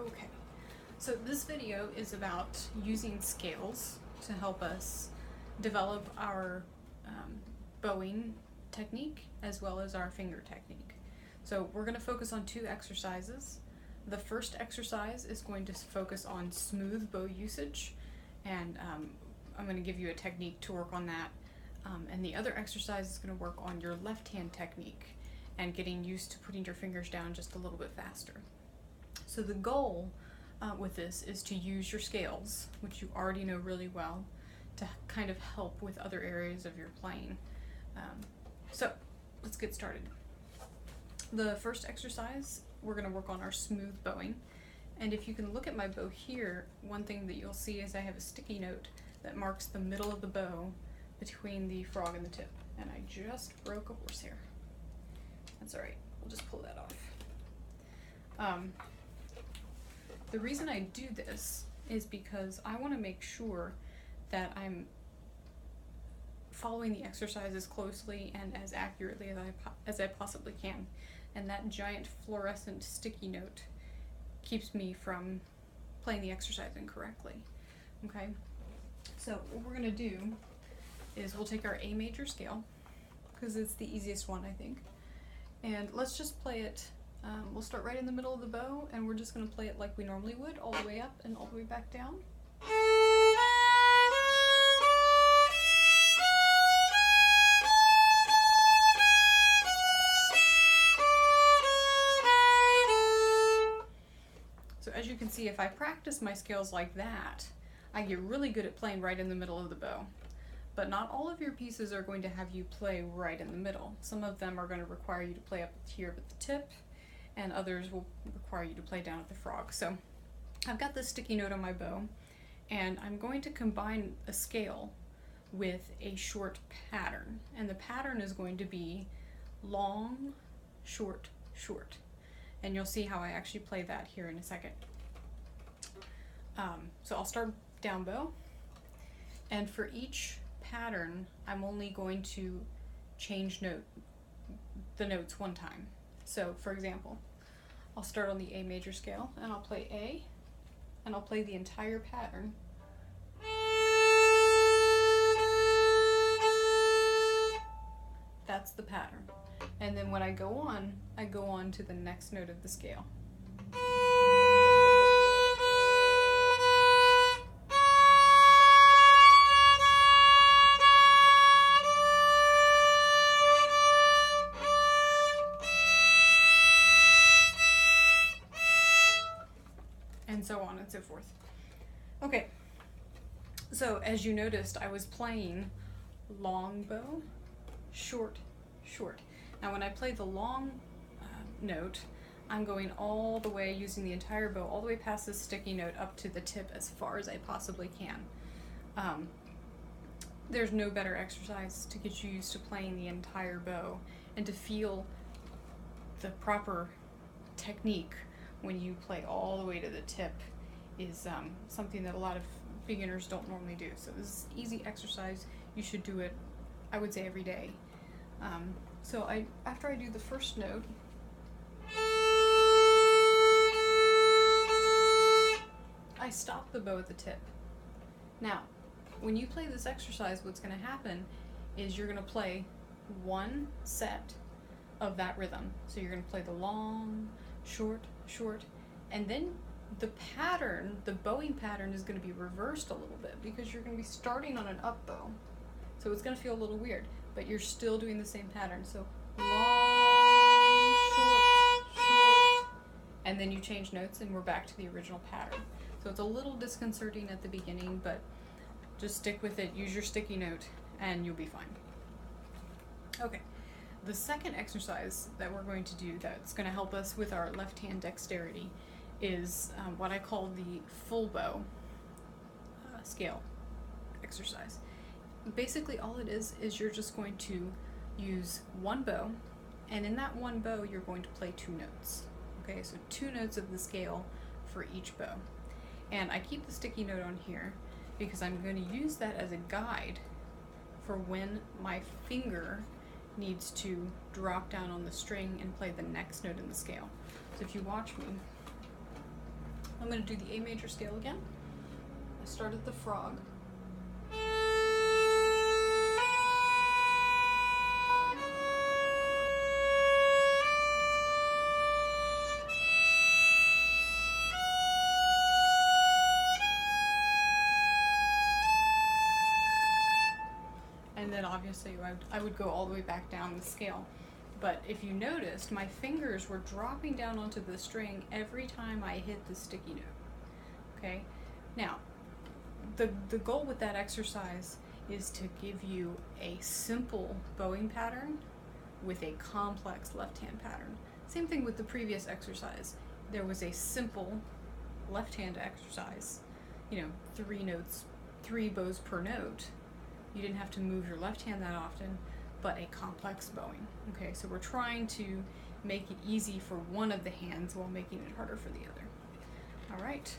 Okay, so this video is about using scales to help us develop our bowing technique as well as our finger technique. So we're going to focus on two exercises. The first exercise is going to focus on smooth bow usage, and I'm going to give you a technique to work on that. And the other exercise is going to work on your left hand technique and getting used to putting your fingers down just a little bit faster. So the goal with this is to use your scales, which you already know really well, to kind of help with other areas of your playing. So let's get started. The first exercise, we're going to work on our smooth bowing. And if you can look at my bow here, one thing that you'll see is I have a sticky note that marks the middle of the bow between the frog and the tip. And I just broke a horsehair. That's alright, we'll just pull that off. The reason I do this is because I want to make sure that I'm following the exercise as closely and as accurately as I possibly can. And that giant fluorescent sticky note keeps me from playing the exercise incorrectly. Okay? So what we're going to do is we'll take our A major scale, because it's the easiest one, I think. And let's just play it. We'll start right in the middle of the bow, and we're just going to play it like we normally would, all the way up and all the way back down. So as you can see, if I practice my scales like that, I get really good at playing right in the middle of the bow. But not all of your pieces are going to have you play right in the middle. Some of them are going to require you to play up here at the tip, and others will require you to play down at the frog. So I've got this sticky note on my bow, and I'm going to combine a scale with a short pattern. And the pattern is going to be long, short, short. And you'll see how I actually play that here in a second. So I'll start down bow, and for each pattern, I'm only going to change the notes one time. So for example, I'll start on the A major scale, and I'll play A, and I'll play the entire pattern. That's the pattern. And then when I go on to the next note of the scale. And so on and so forth. Okay, so as you noticed, I was playing long bow, short, short. Now when I play the long note, I'm going all the way, using the entire bow, all the way past this sticky note up to the tip as far as I possibly can. There's no better exercise to get you used to playing the entire bow and to feel the proper technique when you play all the way to the tip is something that a lot of beginners don't normally do. So this is easy exercise. You should do it, I would say, every day. So after I do the first note, I stop the bow at the tip. Now, when you play this exercise, what's going to happen is you're going to play one set of that rhythm. So you're going to play the long, short, short, and then the pattern, the bowing pattern, is going to be reversed a little bit because you're going to be starting on an up bow. So it's going to feel a little weird, but you're still doing the same pattern. So long, short, short, and then you change notes and we're back to the original pattern. So it's a little disconcerting at the beginning, but just stick with it, use your sticky note, and you'll be fine. Okay, the second exercise that we're going to do that's going to help us with our left hand dexterity is what I call the full bow scale exercise. Basically all it is you're just going to use one bow, and in that one bow you're going to play two notes. Okay, so two notes of the scale for each bow. And I keep the sticky note on here because I'm going to use that as a guide for when my finger needs to drop down on the string and play the next note in the scale. So if you watch me, I'm going to do the A major scale again. I start at the frog. And then obviously I would go all the way back down the scale. But if you noticed, my fingers were dropping down onto the string every time I hit the sticky note. Okay? Now, the goal with that exercise is to give you a simple bowing pattern with a complex left-hand pattern. Same thing with the previous exercise. There was a simple left-hand exercise, 3 notes, 3 bows per note. You didn't have to move your left hand that often, but a complex bowing. Okay, so we're trying to make it easy for one of the hands while making it harder for the other. All right.